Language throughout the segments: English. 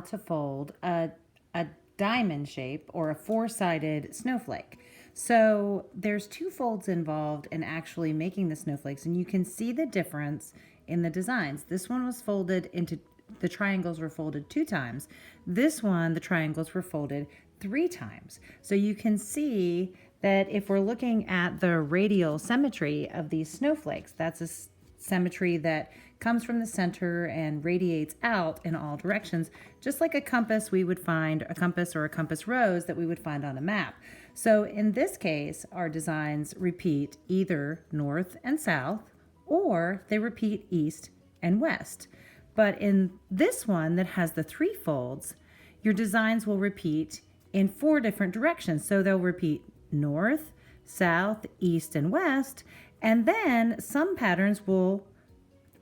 how to fold a diamond shape or a four-sided snowflake. So there's two folds involved in actually making the snowflakes, and you can see the difference in the designs. This one was folded into, the triangles were folded 2 times. This one, the triangles were folded 3 times. So you can see that if we're looking at the radial symmetry of these snowflakes, that's a symmetry that comes from the center and radiates out in all directions, just like a compass we would find, a compass or a compass rose that we would find on a map. So in this case, our designs repeat either north and south, or they repeat east and west. But in this one that has the 3 folds, your designs will repeat in 4 different directions. So they'll repeat north, south, east, and west. And then some patterns will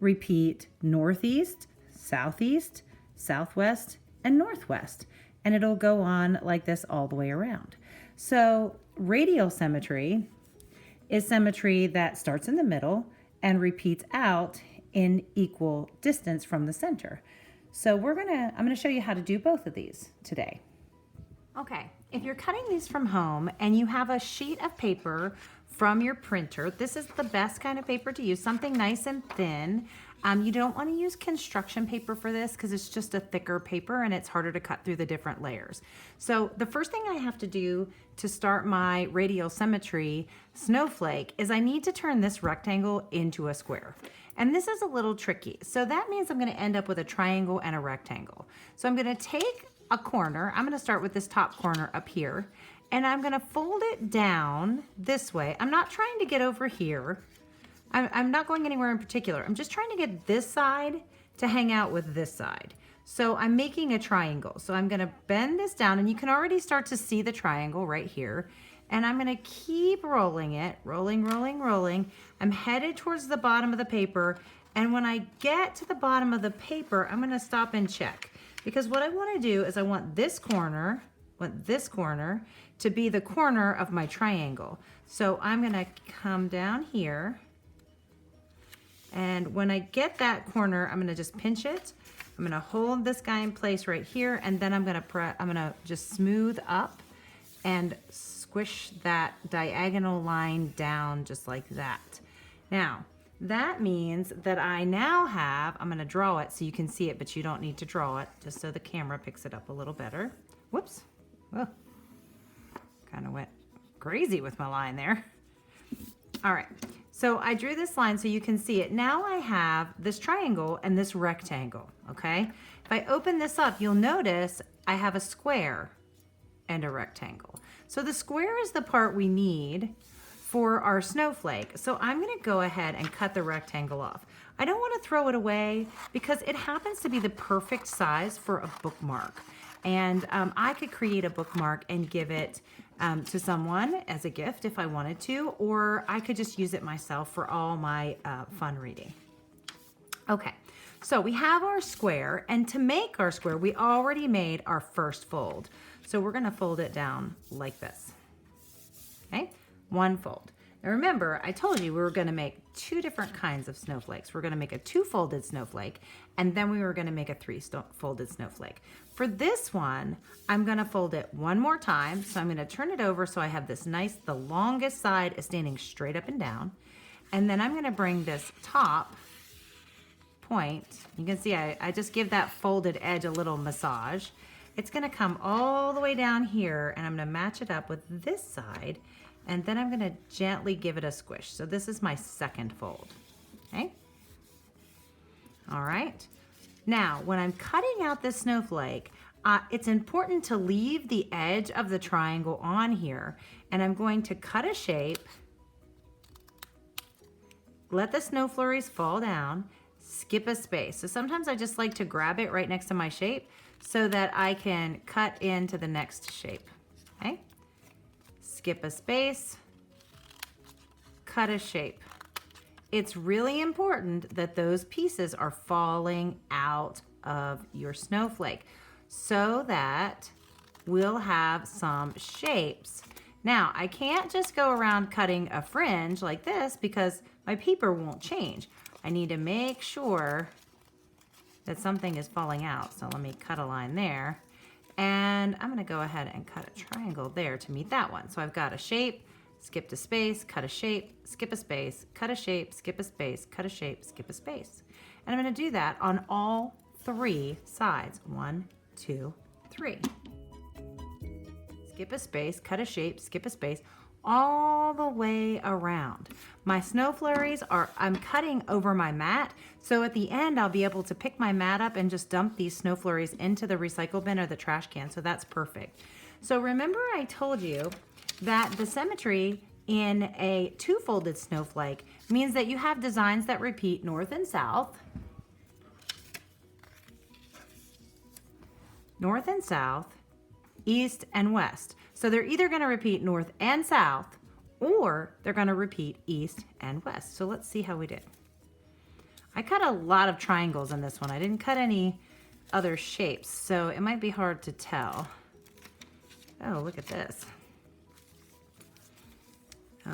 repeat northeast, southeast, southwest, and northwest. And it'll go on like this all the way around. So radial symmetry is symmetry that starts in the middle and repeats out in equal distance from the center. So I'm gonna show you how to do both of these today. Okay, if you're cutting these from home and you have a sheet of paper from your printer, this is the best kind of paper to use, something nice and thin. You don't want to use construction paper for this because it's just a thicker paper and it's harder to cut through the different layers. So the first thing I have to do to start my radial symmetry snowflake is I need to turn this rectangle into a square. And this is a little tricky. So that means I'm going to end up with a triangle and a rectangle. So I'm going to take a corner. I'm going to start with this top corner up here, and I'm going to fold it down this way. I'm not trying to get over here. I'm not going anywhere in particular. I'm just trying to get this side to hang out with this side. So I'm making a triangle. So I'm going to bend this down, and you can already start to see the triangle right here. And I'm going to keep rolling it, rolling, rolling, rolling. I'm headed towards the bottom of the paper. And when I get to the bottom of the paper, I'm going to stop and check. Because what I want to do is I want this corner to be the corner of my triangle. So I'm going to come down here. And when I get that corner, I'm going to just pinch it. I'm going to hold this guy in place right here. And then I'm going to just smooth up and squish that diagonal line down just like that. Now, that means that I now have, I'm going to draw it so you can see it, but you don't need to draw it, just so the camera picks it up a little better. Whoops. Oh, kind of went crazy with my line there. All right, so I drew this line so you can see it. Now I have this triangle and this rectangle, okay? If I open this up, you'll notice I have a square and a rectangle. So the square is the part we need for our snowflake. So I'm gonna go ahead and cut the rectangle off. I don't wanna throw it away because it happens to be the perfect size for a bookmark. And I could create a bookmark and give it to someone as a gift if I wanted to, or I could just use it myself for all my fun reading. Okay, so we have our square, and to make our square, we already made our first fold. So we're gonna fold it down like this, okay? 1 fold. Now remember, I told you we were gonna make 2 different kinds of snowflakes. We're gonna make a 2-folded snowflake, and then we were gonna make a 3-folded snowflake. For this one, I'm gonna fold it 1 more time. So I'm gonna turn it over so I have this nice, the longest side is standing straight up and down. And then I'm gonna bring this top point, you can see I just give that folded edge a little massage. It's gonna come all the way down here, and I'm gonna match it up with this side, and then I'm gonna gently give it a squish. So this is my 2nd fold, okay? All right. Now, when I'm cutting out this snowflake, it's important to leave the edge of the triangle on here, and I'm going to cut a shape, let the snow flurries fall down, skip a space. So sometimes I just like to grab it right next to my shape so that I can cut into the next shape, okay? Skip a space, cut a shape. It's really important that those pieces are falling out of your snowflake so that we'll have some shapes. Now, I can't just go around cutting a fringe like this because my paper won't change. I need to make sure that something is falling out. So let me cut a line there. And I'm gonna go ahead and cut a triangle there to meet that one. So I've got a shape, skipped a space, cut a shape, skip a space, cut a shape, skip a space, cut a shape, skip a space. And I'm gonna do that on all 3 sides. 1, 2, 3. Skip a space, cut a shape, skip a space, all the way around. My snow flurries I'm cutting over my mat, so at the end I'll be able to pick my mat up and just dump these snow flurries into the recycle bin or the trash can, so that's perfect. So remember I told you that the symmetry in a 2-folded snowflake means that you have designs that repeat north and south, east and west. So they're either going to repeat north and south, or they're going to repeat east and west. So let's see how we did. I cut a lot of triangles in this one. I didn't cut any other shapes, so it might be hard to tell. Oh, look at this.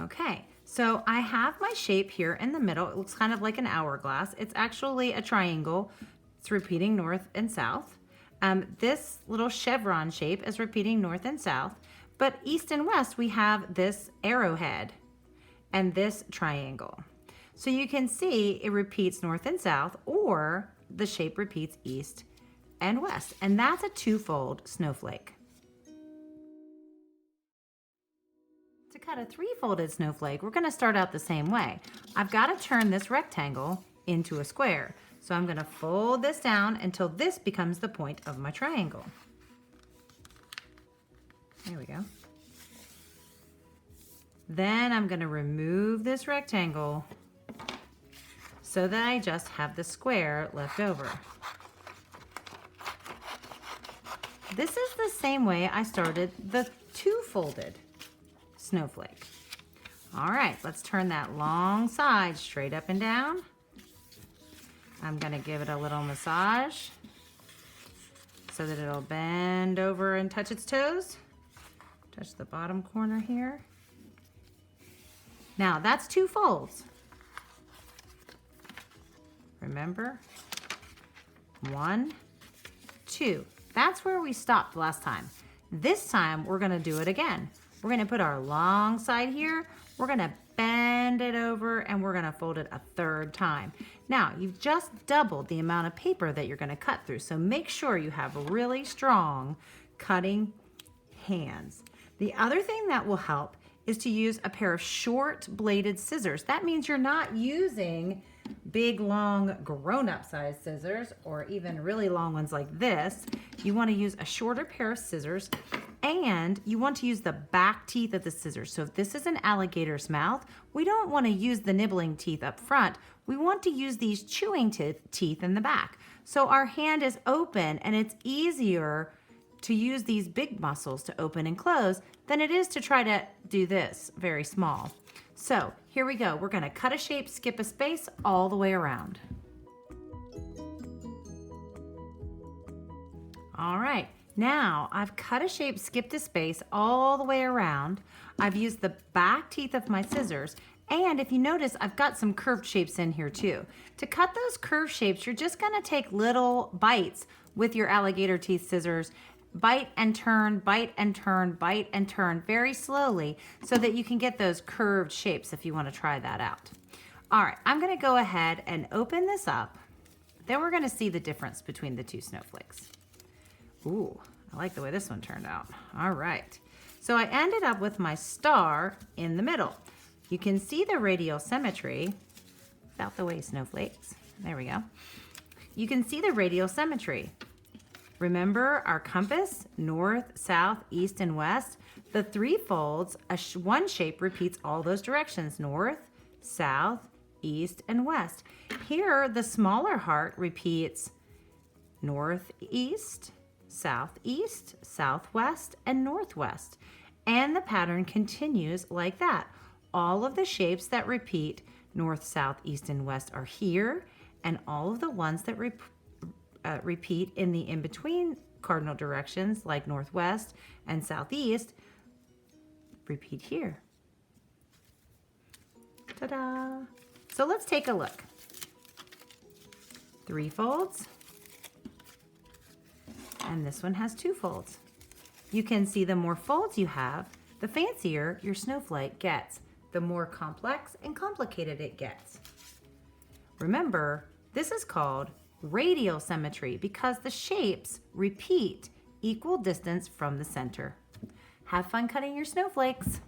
Okay, so I have my shape here in the middle. It looks kind of like an hourglass. It's actually a triangle. It's repeating north and south. This little chevron shape is repeating north and south, but east and west we have this arrowhead and this triangle. So you can see it repeats north and south, or the shape repeats east and west, and that's a 2-fold snowflake. To cut a 3-folded snowflake, we're going to start out the same way. I've got to turn this rectangle into a square. So I'm going to fold this down until this becomes the point of my triangle. There we go. Then I'm going to remove this rectangle so that I just have the square left over. This is the same way I started the 2-folded snowflake. All right, let's turn that long side straight up and down. I'm gonna give it a little massage so that it'll bend over and touch its toes. Touch the bottom corner here. Now that's 2 folds. Remember? 1, 2. That's where we stopped last time. This time we're gonna do it again. We're gonna put our long side here. We're gonna bend it over and we're gonna fold it a 3rd time. Now, you've just doubled the amount of paper that you're gonna cut through, so make sure you have really strong cutting hands. The other thing that will help is to use a pair of short bladed scissors. That means you're not using big, long, grown-up size scissors, or even really long ones like this. You wanna use a shorter pair of scissors, and you want to use the back teeth of the scissors. So if this is an alligator's mouth, we don't want to use the nibbling teeth up front. We want to use these chewing teeth in the back. So our hand is open, and it's easier to use these big muscles to open and close than it is to try to do this very small. So here we go. We're going to cut a shape, skip a space all the way around. All right. Now I've cut a shape, skipped a space all the way around. I've used the back teeth of my scissors, and if you notice, I've got some curved shapes in here too. To cut those curved shapes, you're just gonna take little bites with your alligator teeth scissors. Bite and turn, bite and turn, bite and turn very slowly so that you can get those curved shapes if you wanna try that out. All right, I'm gonna go ahead and open this up. Then we're gonna see the difference between the 2 snowflakes. Ooh, I like the way this one turned out. All right. So I ended up with my star in the middle. You can see the radial symmetry. Out the way, snowflakes. There we go. You can see the radial symmetry. Remember our compass, north, south, east, and west? The 3 folds, one shape repeats all those directions, north, south, east, and west. Here, the smaller heart repeats northeast, southeast, southwest, and northwest. And the pattern continues like that. All of the shapes that repeat north, south, east, and west are here, and all of the ones that repeat in the in-between cardinal directions, like northwest and southeast, repeat here. Ta-da! So let's take a look. 3 folds, And this one has 2 folds. You can see the more folds you have, the fancier your snowflake gets, the more complex and complicated it gets. Remember, this is called radial symmetry because the shapes repeat equal distance from the center. Have fun cutting your snowflakes.